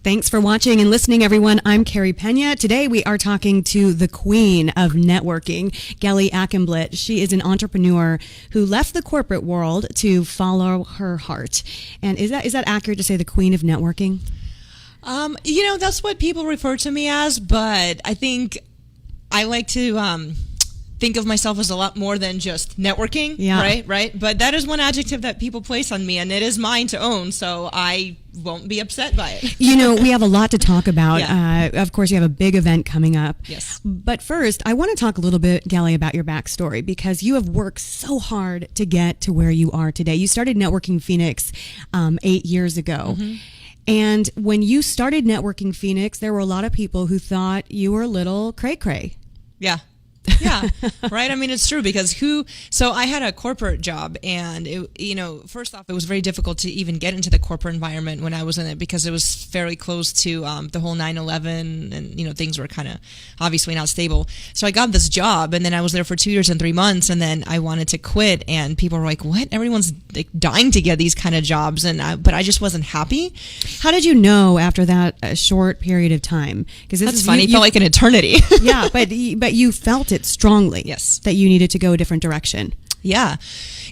Thanks for watching and listening, everyone. I'm Carrie Pena. Today we are talking to the queen of networking, Gelie Akhenblit. She is an entrepreneur who left the corporate world to follow her heart. And is that accurate to say the queen of networking? That's what people refer to me as, but I think I like to think of myself as a lot more than just networking, right? But that is one adjective that people place on me, and it is mine to own, so I won't be upset by it. We have a lot to talk about. Yeah. Of course, you have a big event coming up. Yes. But first, I want to talk a little bit, Gelie, about your backstory, because you have worked so hard to get to where you are today. You started Networking Phoenix 8 years ago. Mm-hmm. And when you started Networking Phoenix, there were a lot of people who thought you were a little cray-cray. Yeah. Yeah, right. I mean, it's true because so I had a corporate job, and first off, it was very difficult to even get into the corporate environment when I was in it because it was fairly close to the whole 9/11, and things were kind of obviously not stable. So I got this job, and then I was there for 2 years and 3 months, and then I wanted to quit, and people were like, "What? Everyone's like dying to get these kind of jobs," but I just wasn't happy. How did you know after that short period of time? Because that's funny. It felt like an eternity. Yeah, but you felt it strongly. Yes. That you needed to go a different direction. Yeah.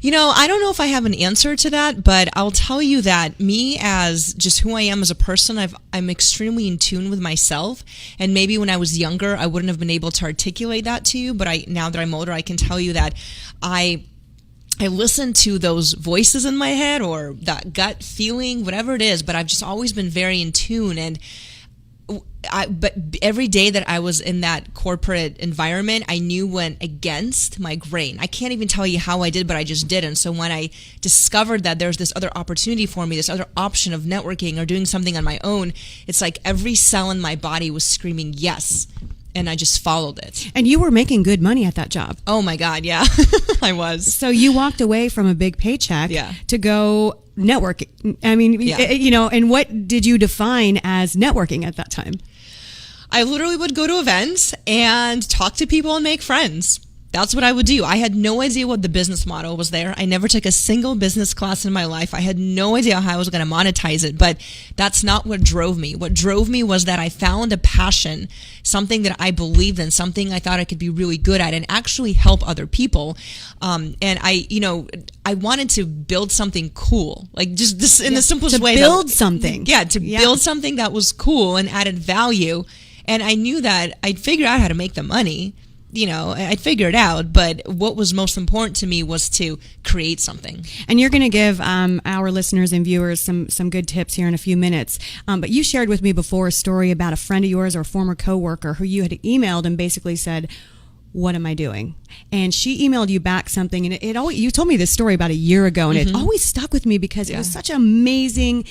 I don't know if I have an answer to that, but I'll tell you that me as just who I am as a person, I'm extremely in tune with myself. And maybe when I was younger, I wouldn't have been able to articulate that to you. But now that I'm older, I can tell you that I listen to those voices in my head or that gut feeling, whatever it is, but I've just always been very in tune. And but every day that I was in that corporate environment, I knew went against my grain. I can't even tell you how I did, but I just did. And so when I discovered that there's this other opportunity for me, this other option of networking or doing something on my own, it's like every cell in my body was screaming yes. And I just followed it. And you were making good money at that job. Oh my God, yeah, I was. So you walked away from a big paycheck to go networking. I mean, and what did you define as networking at that time? I literally would go to events and talk to people and make friends. That's what I would do. I had no idea what the business model was there. I never took a single business class in my life. I had no idea how I was going to monetize it, but that's not what drove me. What drove me was that I found a passion, something that I believed in, something I thought I could be really good at and actually help other people. And I wanted to build something cool, like just this in the simplest way. To build something. Yeah, build something that was cool and added value. And I knew that I'd figure out how to make the money. I'd figure it out, but what was most important to me was to create something. And you're going to give our listeners and viewers some good tips here in a few minutes. But you shared with me before a story about a friend of yours or a former coworker who you had emailed and basically said, "What am I doing?" And she emailed you back something, and you told me this story about a year ago, and it always stuck with me because it was such an amazing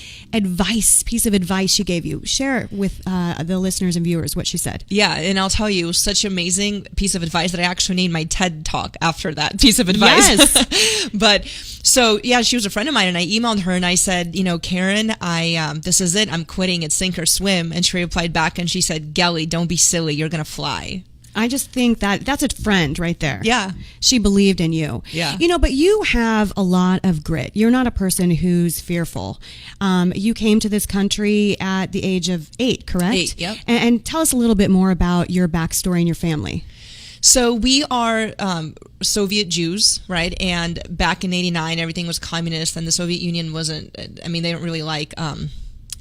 piece of advice she gave you. Share with the listeners and viewers what she said. Yeah, and I'll tell you, such an amazing piece of advice that I actually named my TED Talk after that piece of advice. Yes. But so yeah, she was a friend of mine, and I emailed her and I said, Karen, this is it. I'm quitting. It's sink or swim. And she replied back and she said, "Gelie, don't be silly. You're gonna fly." I just think that's a friend right there. Yeah. She believed in you. Yeah. But you have a lot of grit. You're not a person who's fearful. You came to this country at the age of 8, correct? 8, yep. And tell us a little bit more about your backstory and your family. So we are Soviet Jews, right? And back in '89, everything was communist, and the Soviet Union wasn't. I mean, they don't really like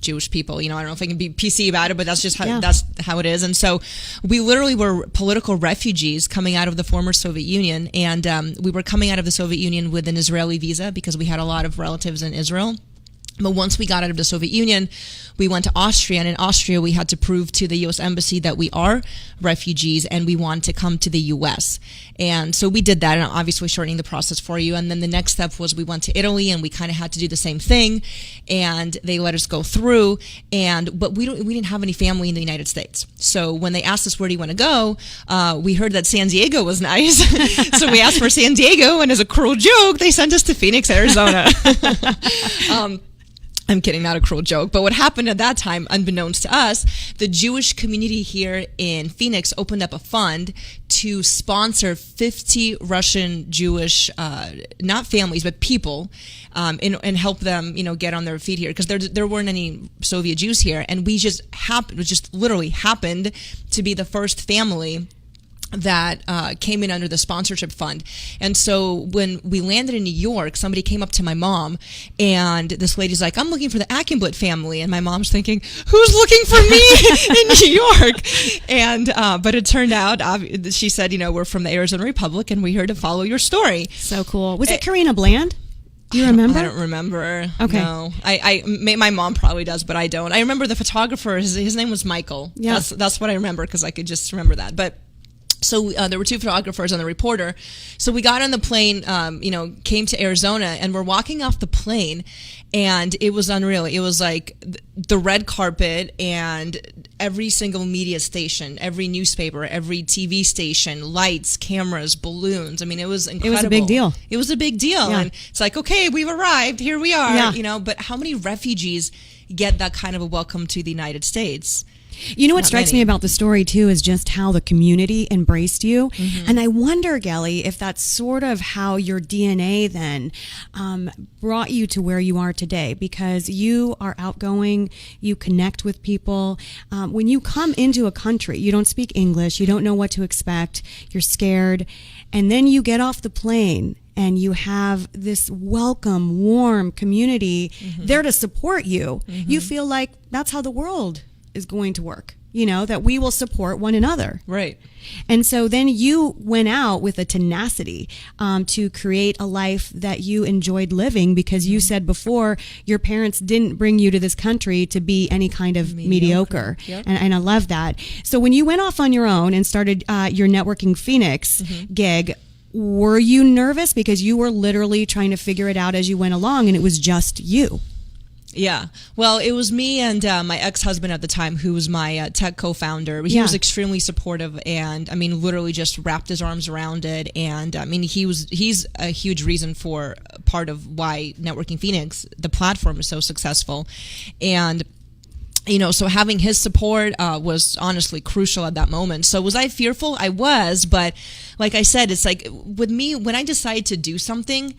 Jewish people. I don't know if I can be PC about it, but that's just how it is. And so we literally were political refugees coming out of the former Soviet Union, and we were coming out of the Soviet Union with an Israeli visa because we had a lot of relatives in Israel. But once we got out of the Soviet Union, we went to Austria, and in Austria we had to prove to the U.S. Embassy that we are refugees and we want to come to the U.S. And so we did that, and obviously shortening the process for you. And then the next step was we went to Italy, and we kind of had to do the same thing, and they let us go through. But we didn't have any family in the United States. So when they asked us, "Where do you want to go?" We heard that San Diego was nice, so we asked for San Diego, and as a cruel joke, they sent us to Phoenix, Arizona. I'm kidding, not a cruel joke. But what happened at that time, unbeknownst to us, the Jewish community here in Phoenix opened up a fund to sponsor 50 Russian Jewish, not families, but people, and help them, get on their feet here. Because there weren't any Soviet Jews here. And we just literally happened to be the first family that came in under the sponsorship fund. And so when we landed in New York, somebody came up to my mom, and this lady's like, I'm looking for the Akhenblit family. And my mom's thinking, who's looking for me in New York? And but it turned out, she said, we're from the Arizona Republic, and we're here to follow your story. So cool. Was it Karina Bland? Do you remember? I don't remember. Okay. No. My mom probably does, but I don't. I remember the photographer, his name was Michael. Yeah. That's what I remember, because I could just remember that. But so there were two photographers and the reporter. So we got on the plane, came to Arizona, and we're walking off the plane, and it was unreal. It was like the red carpet, and every single media station, every newspaper, every TV station, lights, cameras, balloons. I mean, it was incredible. It was a big deal. It was a big deal. Yeah. And it's like, okay, we've arrived. Here we are. Yeah. But how many refugees get that kind of a welcome to the United States? You know what strikes me about the story, too, is just how the community embraced you. Mm-hmm. And I wonder, Gelie, if that's sort of how your DNA then brought you to where you are today, because you are outgoing, you connect with people. When you come into a country, you don't speak English, you don't know what to expect, you're scared, and then you get off the plane and you have this welcome, warm community mm-hmm. there to support you. Mm-hmm. You feel like that's how the world is going to work, that we will support one another. Right. And so then you went out with a tenacity to create a life that you enjoyed living, because you said before your parents didn't bring you to this country to be any kind of mediocre. Yep. And I love that. So when you went off on your own and started your Networking Phoenix mm-hmm. gig, were you nervous? Because you were literally trying to figure it out as you went along, and it was just you. Yeah. Well, it was me and my ex-husband at the time, who was my tech co-founder. He was extremely supportive, and literally just wrapped his arms around it. And he's a huge reason for part of why Networking Phoenix, the platform, is so successful. And so having his support was honestly crucial at that moment. So was I fearful? I was, but like I said, it's like with me, when I decide to do something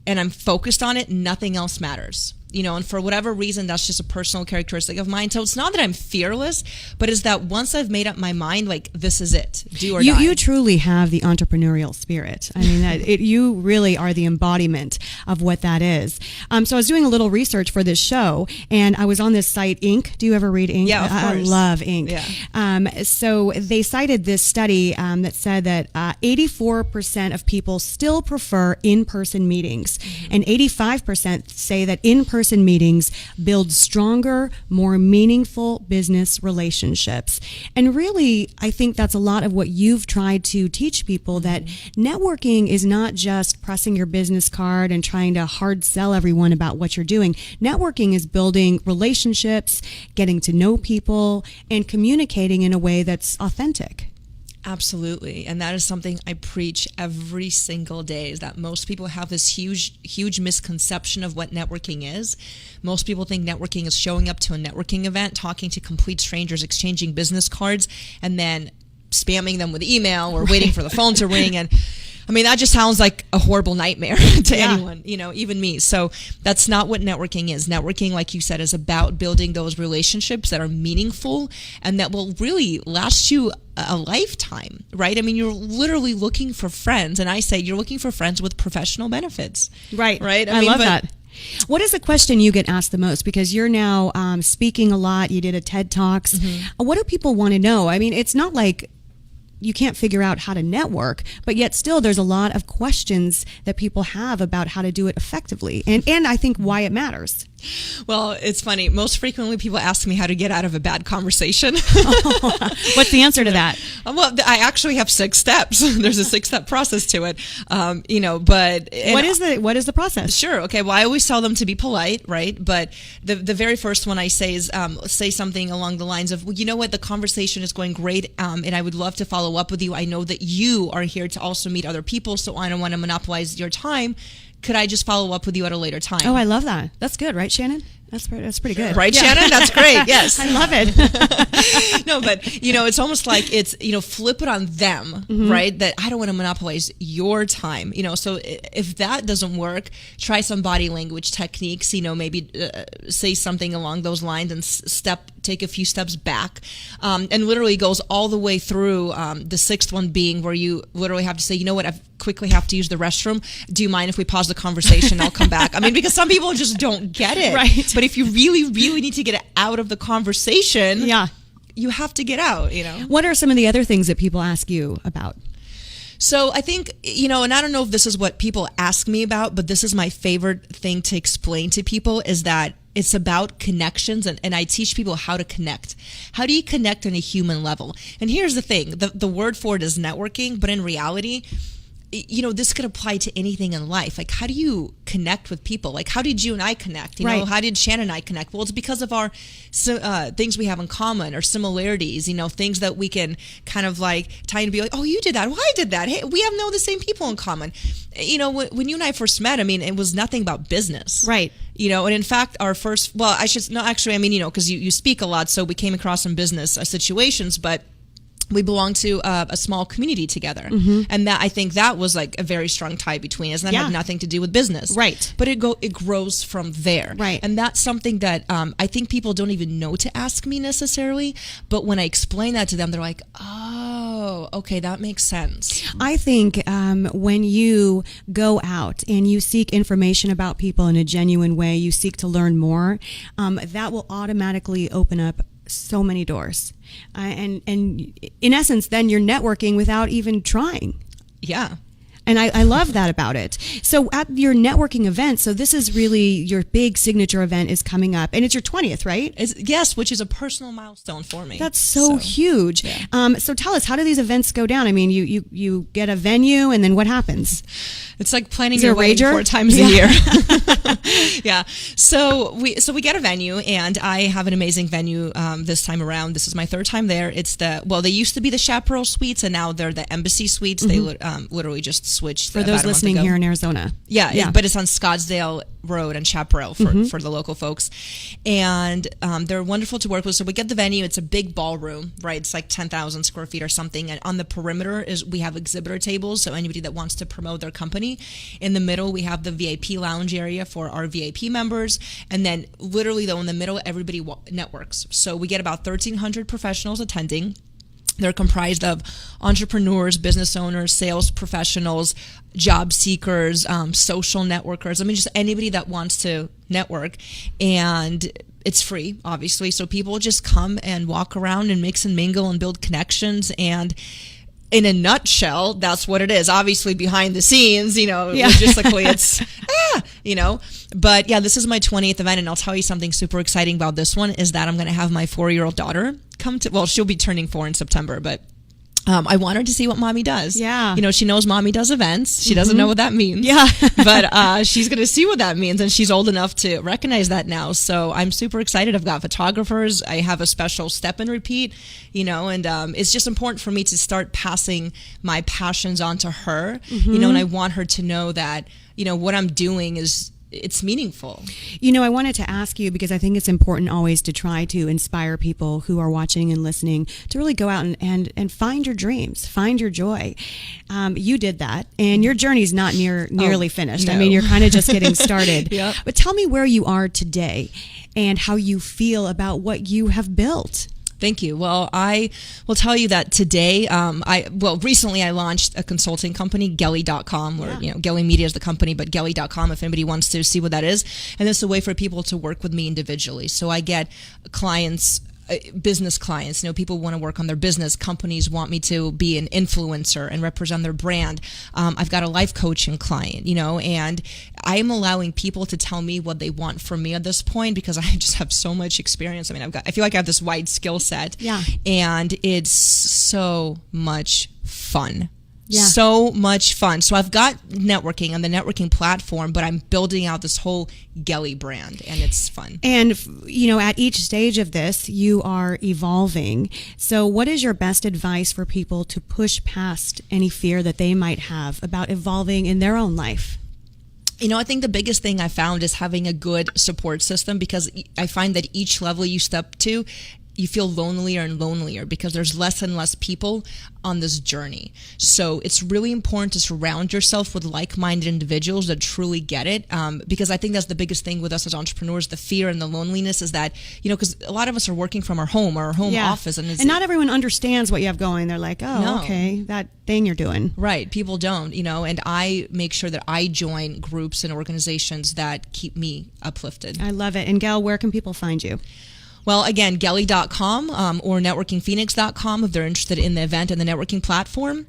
and I'm focused on it, nothing else matters. And for whatever reason, that's just a personal characteristic of mine. So it's not that I'm fearless, but it's that once I've made up my mind, like, this is it, do or die. You truly have the entrepreneurial spirit. I mean, you really are the embodiment of what that is. So I was doing a little research for this show, and I was on this site, Inc. Do you ever read Inc? Yeah, of course. I love Inc. Yeah. So they cited this study that said that 84% of people still prefer in-person meetings, mm-hmm. and 85% say that in-person meetings build stronger, more meaningful business relationships. And really, I think that's a lot of what you've tried to teach people, that networking is not just pressing your business card and trying to hard sell everyone about what you're doing. Networking is building relationships, getting to know people, and communicating in a way that's authentic. Absolutely. And that is something I preach every single day, is that most people have this huge misconception of what networking is. Most people think networking is showing up to a networking event, talking to complete strangers, exchanging business cards, and then spamming them with email or waiting for the phone to ring. And that just sounds like a horrible nightmare to anyone, even me. So that's not what networking is. Networking, like you said, is about building those relationships that are meaningful and that will really last you a lifetime, right? You're literally looking for friends. And I say you're looking for friends with professional benefits. Right. Right? I love that. What is the question you get asked the most? Because you're now speaking a lot. You did a TED Talks. Mm-hmm. What do people want to know? It's not like you can't figure out how to network, but yet still there's a lot of questions that people have about how to do it effectively, and I think why it matters. Well, it's funny. Most frequently, people ask me how to get out of a bad conversation. What's the answer to that? Well, I actually have 6 steps. There's a 6-step process to it. But what is the process? Sure. Okay. Well, I always tell them to be polite, right? But the very first one I say is say something along the lines of, well, you know what, the conversation is going great, and I would love to follow up with you. I know that you are here to also meet other people, so I don't want to monopolize your time. Could I just follow up with you at a later time? Oh, I love that. That's good, right, Shannon? That's pretty good. Right, Shannon? That's great. Yes. I love it. No, but, it's almost like it's, flip it on them, right? That I don't want to monopolize your time, so if that doesn't work, try some body language techniques, maybe say something along those lines and take a few steps back. And literally goes all the way through the sixth one being where you literally have to say, you know what, I quickly have to use the restroom. Do you mind if we pause the conversation? I'll come back. I mean, because some people just don't get it. Right. But if you really, really need to get it out of the conversation, you have to get out, What are some of the other things that people ask you about? So I think, and I don't know if this is what people ask me about, but this is my favorite thing to explain to people is that it's about connections, and I teach people how to connect. How do you connect on a human level? And here's the thing, the word for it is networking, but in reality, this could apply to anything in life. Like, how do you connect with people? Like, how did you and I connect? Right. How did Shannon and I connect? Well, it's because of our things we have in common or similarities, things that we can kind of like tie and be like, oh, you did that. Well, I did that. Hey, we have the same people in common. When you and I first met, I mean, it was nothing about business. Right. And in fact, our first, well, I should, no, actually, I mean, because you speak a lot, so we came across some business situations, but we belong to a small community together. And that, I think that was like a very strong tie between us. And that had nothing to do with business. Right. But it grows from there. Right. And that's something that I think people don't even know to ask me necessarily. But when I explain that to them, they're like, oh, okay, that makes sense. I think when you go out and you seek information about people in a genuine way, you seek to learn more, that will automatically open up so many doors. And in essence, then you're networking without even trying. Yeah. And I love that about it. So at your networking event, so this is really your big signature event is coming up. And it's your 20th, right? Yes, which is a personal milestone for me. That's so huge. Yeah. So tell us, how do these events go down? I mean, you get a venue, and then what happens? It's like planning your wedding 4 times a year. Yeah. So we get a venue, and I have an amazing venue this time around. This is my 3rd time there. It's they used to be the Chaparral Suites, and now they're the Embassy Suites. They literally just switched for those listening here in Arizona. Yeah. But it's on Scottsdale Road and Chaparral for the local folks, and they're wonderful to work with. So we get the venue. It's a big ballroom, right? It's like 10,000 square feet or something, and on the perimeter we have exhibitor tables, so anybody that wants to promote their company. In the middle we have the VIP lounge area for our VIP members, and then literally though in the middle everybody networks. So we get about 1,300 professionals attending. They're comprised of entrepreneurs, business owners, sales professionals, job seekers, social networkers. I mean, just anybody that wants to network. And it's free, obviously. So people just come and walk around and mix and mingle and build connections. And in a nutshell, that's what it is. Obviously, behind the scenes, logistically, it's, But yeah, this is my 20th event, and I'll tell you something super exciting about this one is that I'm going to have my 4-year-old daughter come to, well, she'll be turning 4 in September, but I want her to see what mommy does. Yeah. She knows mommy does events. She doesn't know what that means. Yeah. But she's going to see what that means, and she's old enough to recognize that now. So I'm super excited. I've got photographers. I have a special step and repeat, and it's just important for me to start passing my passions on to her, and I want her to know that, what I'm doing it's meaningful. I wanted to ask you, because I think it's important always to try to inspire people who are watching and listening to really go out and find your dreams, find your joy. You did that, and your journey's not nearly finished. No. I mean, you're kind of just getting started. Yep. But tell me where you are today and how you feel about what you have built. Thank you. Well, I will tell you that today, recently I launched a consulting company, Gelie.com, or, Gelie Media is the company, but Gelie.com, if anybody wants to see what that is. And it's a way for people to work with me individually. So I get clients, business clients, people want to work on their business. Companies want me to be an influencer and represent their brand. I've got a life coaching client, and I am allowing people to tell me what they want from me at this point, because I just have so much experience. I mean, I feel like I have this wide skill set, and it's so much fun. Yeah. So much fun. So I've got networking on the networking platform, but I'm building out this whole Gelie brand, and it's fun. And, at each stage of this, you are evolving. So what is your best advice for people to push past any fear that they might have about evolving in their own life? I think the biggest thing I found is having a good support system, because I find that each level you step to, you feel lonelier and lonelier because there's less and less people on this journey. So it's really important to surround yourself with like-minded individuals that truly get it, because I think that's the biggest thing with us as entrepreneurs, the fear and the loneliness is that, because a lot of us are working from our home or our home office. And not everyone understands what you have going. They're like, oh, No. okay, that thing you're doing. Right. People don't, and I make sure that I join groups and organizations that keep me uplifted. I love it. And Gail, where can people find you? Well, again, Gelie.com or networkingphoenix.com if they're interested in the event and the networking platform.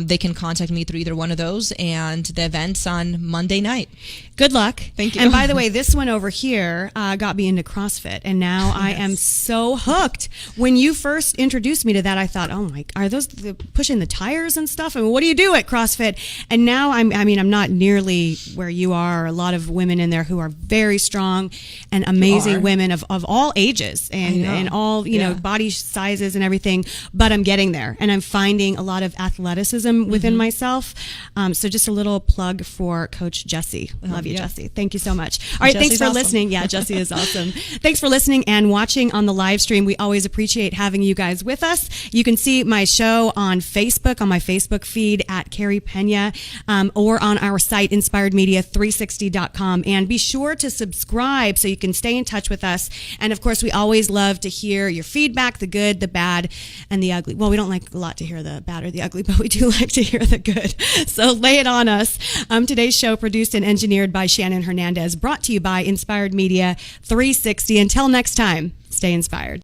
They can contact me through either one of those, and the event's on Monday night. Good luck. Thank you. And by the way, this one over here got me into CrossFit, and now I am so hooked. When you first introduced me to that, I thought, oh my, are those pushing the tires and stuff? I mean, what do you do at CrossFit? And now I'm not nearly where you are. A lot of women in there who are very strong and amazing women of all ages and all, body sizes and everything. But I'm getting there, and I'm finding a lot of athleticism within myself. So just a little plug for Coach Jessie. Love you, Jessie. Thank you so much. All right, thanks for listening. Yeah, Jessie is awesome. Thanks for listening and watching on the live stream. We always appreciate having you guys with us. You can see my show on Facebook, on my Facebook feed at Carrie Pena, or on our site, inspiredmedia360.com. And be sure to subscribe so you can stay in touch with us. And of course, we always love to hear your feedback, the good, the bad, and the ugly. Well, we don't like a lot to hear the bad or the ugly, but we do like to hear the good. So lay it on us. Today's show produced and engineered by Shannon Hernandez, brought to you by Inspired Media 360. Until next time, stay inspired.